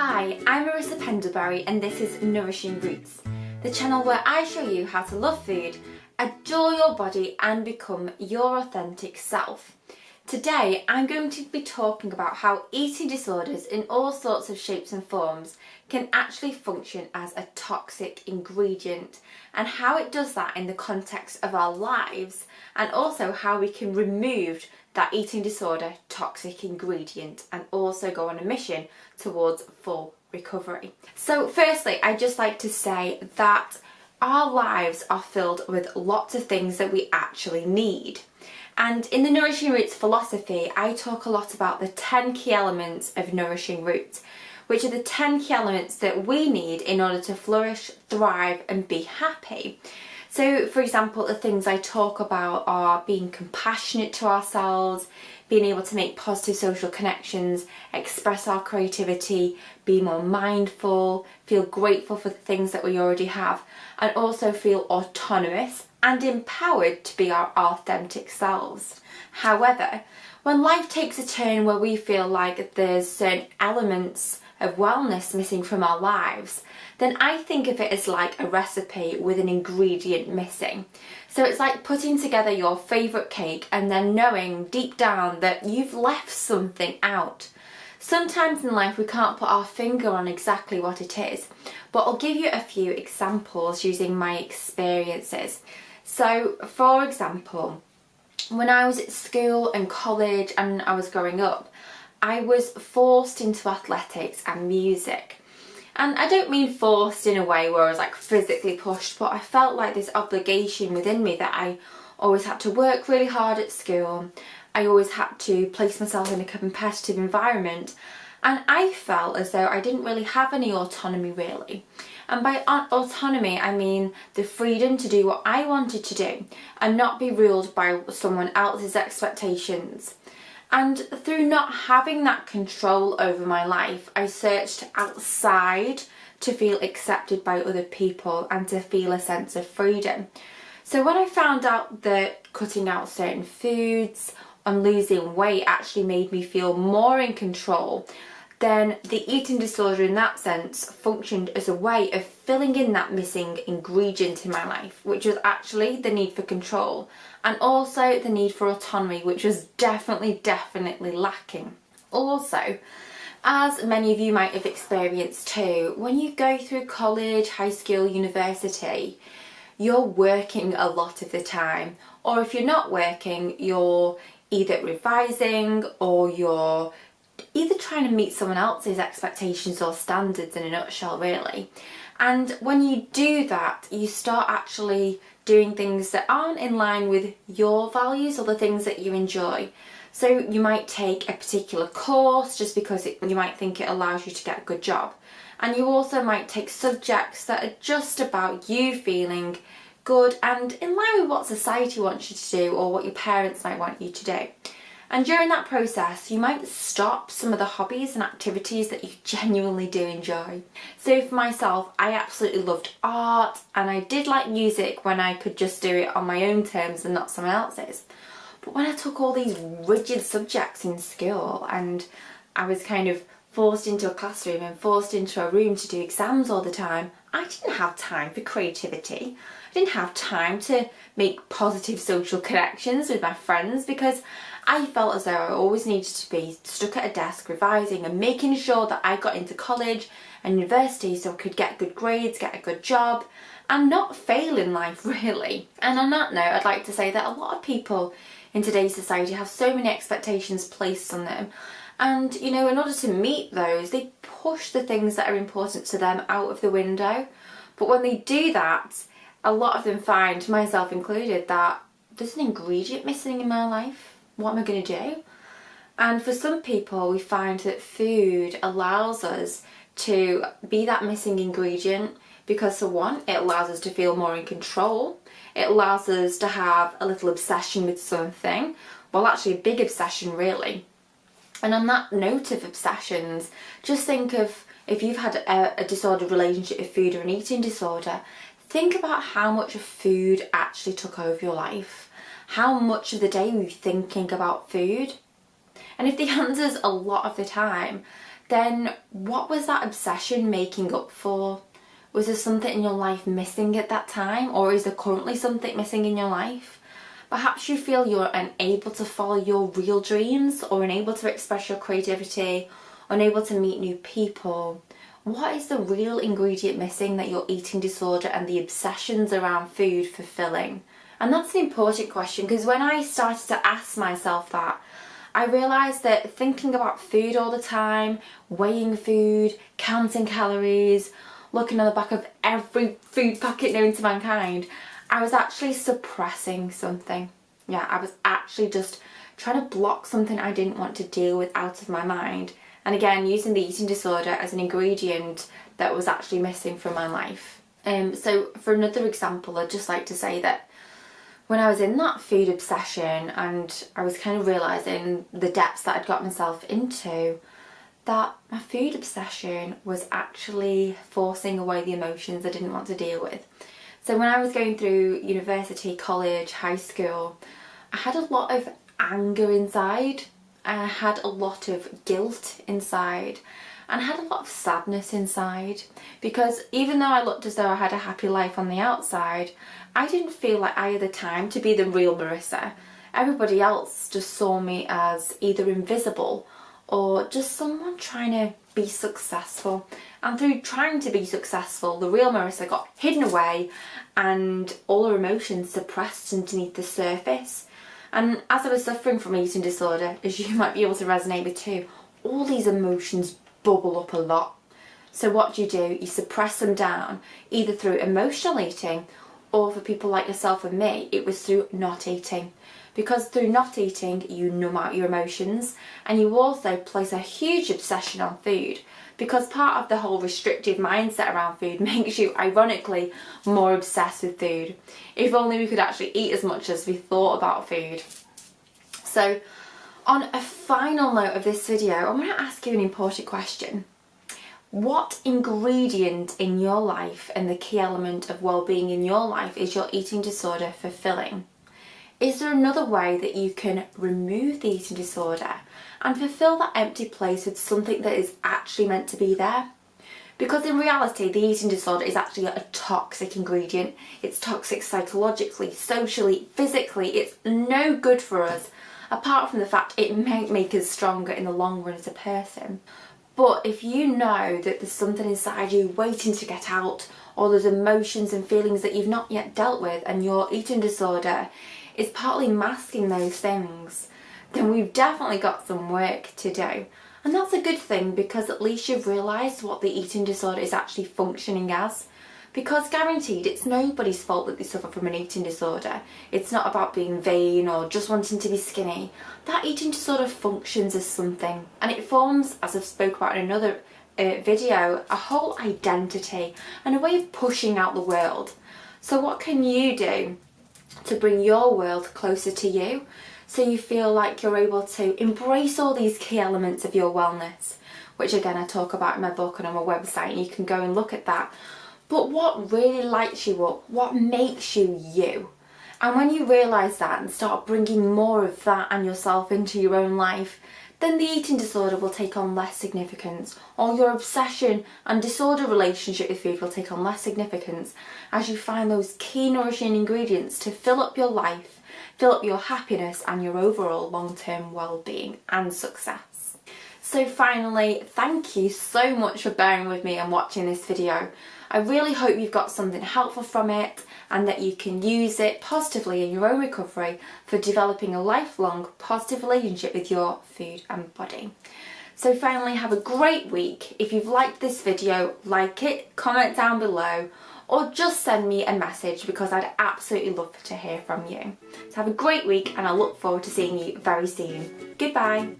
Hi, I'm Marissa Pendlebury and this is Nourishing Roots, the channel where I show you how to love food, adore your body and become your authentic self. Today I'm going to be talking about how eating disorders in all sorts of shapes and forms can actually function as a toxic ingredient and how it does that in the context of our lives, and also how we can remove that eating disorder toxic ingredient and also go on a mission towards full recovery. So firstly, I'd just like to say that our lives are filled with lots of things that we actually need. And in the Nourishing Roots philosophy, I talk a lot about the 10 key elements of Nourishing Roots, which are the 10 key elements that we need in order to flourish, thrive and be happy. So for example, the things I talk about are being compassionate to ourselves, being able to make positive social connections, express our creativity, be more mindful, feel grateful for the things that we already have, and also feel autonomous and empowered to be our authentic selves. However, when life takes a turn where we feel like there's certain elements of wellness missing from our lives, then I think of it as like a recipe with an ingredient missing. So it's like putting together your favourite cake and then knowing deep down that you've left something out. Sometimes in life we can't put our finger on exactly what it is, but I'll give you a few examples using my experiences. So for example, when I was at school and college and I was growing up, I was forced into athletics and music. And I don't mean forced in a way where I was like physically pushed, but I felt like this obligation within me that I always had to work really hard at school. I always had to place myself in a competitive environment, and I felt as though I didn't really have any autonomy really. And by autonomy I mean the freedom to do what I wanted to do and not be ruled by someone else's expectations. And through not having that control over my life, I searched outside to feel accepted by other people and to feel a sense of freedom. So when I found out that cutting out certain foods and losing weight actually made me feel more in control, then the eating disorder in that sense functioned as a way of filling in that missing ingredient in my life, which was actually the need for control and also the need for autonomy, which was definitely lacking. Also, as many of you might have experienced too, when you go through college, high school, university, you're working a lot of the time, or if you're not working, you're either revising or you're either trying to meet someone else's expectations or standards, in a nutshell really. And when you do that, you start actually doing things that aren't in line with your values or the things that you enjoy. So you might take a particular course just because you might think it allows you to get a good job. And you also might take subjects that are just about you feeling good and in line with what society wants you to do or what your parents might want you to do. And during that process, you might stop some of the hobbies and activities that you genuinely do enjoy. So for myself, I absolutely loved art and I did like music when I could just do it on my own terms and not someone else's. But when I took all these rigid subjects in school and I was kind of forced into a classroom and forced into a room to do exams all the time, I didn't have time for creativity. I didn't have time to make positive social connections with my friends because I felt as though I always needed to be stuck at a desk revising and making sure that I got into college and university so I could get good grades, get a good job and not fail in life really. And on that note, I'd like to say that a lot of people in today's society have so many expectations placed on them, and you know, in order to meet those, they push the things that are important to them out of the window. But when they do that, a lot of them find, myself included, that there's an ingredient missing in my life. What am I going to do? And for some people, we find that food allows us to be that missing ingredient because, for one, it allows us to feel more in control. It allows us to have a little obsession with something. Well, actually a big obsession really. And on that note of obsessions, just think of if you've had a disordered relationship with food or an eating disorder, think about how much of food actually took over your life. How much of the day were you thinking about food? And if the answer is a lot of the time, then what was that obsession making up for? Was there something in your life missing at that time, or is there currently something missing in your life? Perhaps you feel you're unable to follow your real dreams, or unable to express your creativity, unable to meet new people. What is the real ingredient missing that your eating disorder and the obsessions around food fulfilling? And that's an important question, because when I started to ask myself that, I realised that thinking about food all the time, weighing food, counting calories, looking on the back of every food packet known to mankind, I was actually suppressing something. Yeah, I was actually just trying to block something I didn't want to deal with out of my mind. And again, using the eating disorder as an ingredient that was actually missing from my life. So for another example, I'd just like to say that when I was in that food obsession and I was kind of realising the depths that I'd got myself into, that my food obsession was actually forcing away the emotions I didn't want to deal with. So when I was going through university, college, high school, I had a lot of anger inside. I had a lot of guilt inside, and I had a lot of sadness inside, because even though I looked as though I had a happy life on the outside, I didn't feel like I had the time to be the real Marissa. Everybody else just saw me as either invisible or just someone trying to be successful. And through trying to be successful, the real Marissa got hidden away and all her emotions suppressed underneath the surface. And as I was suffering from eating disorder, as you might be able to resonate with too, all these emotions bubble up a lot. So what do? You suppress them down, either through emotional eating, or for people like yourself and me, it was through not eating. Because through not eating, you numb out your emotions, and you also place a huge obsession on food, because part of the whole restrictive mindset around food makes you, ironically, more obsessed with food. If only we could actually eat as much as we thought about food. So, on a final note of this video, I want to ask you an important question. What ingredient in your life and the key element of well-being in your life is your eating disorder fulfilling? Is there another way that you can remove the eating disorder and fulfill that empty place with something that is actually meant to be there? Because in reality, the eating disorder is actually a toxic ingredient. It's toxic psychologically, socially, physically. It's no good for us, apart from the fact it may make us stronger in the long run as a person. But if you know that there's something inside you waiting to get out, or there's emotions and feelings that you've not yet dealt with, and your eating disorder is partly masking those things, then we've definitely got some work to do. And that's a good thing, because at least you've realised what the eating disorder is actually functioning as. Because guaranteed, it's nobody's fault that they suffer from an eating disorder. It's not about being vain or just wanting to be skinny. That eating disorder functions as something, and it forms, as I've spoke about in another video, a whole identity and a way of pushing out the world. So what can you do to bring your world closer to you, so you feel like you're able to embrace all these key elements of your wellness, which again I talk about in my book and on my website, and you can go and look at that. But what really lights you up, what makes you you? And when you realise that and start bringing more of that and yourself into your own life, then the eating disorder will take on less significance, or your obsession and disorder relationship with food will take on less significance, as you find those key nourishing ingredients to fill up your life, fill up your happiness and your overall long-term well-being and success. So finally, thank you so much for bearing with me and watching this video. I really hope you've got something helpful from it, and that you can use it positively in your own recovery for developing a lifelong positive relationship with your food and body. So finally, have a great week. If you've liked this video, like it, comment down below, or just send me a message, because I'd absolutely love to hear from you. So have a great week, and I look forward to seeing you very soon. Goodbye.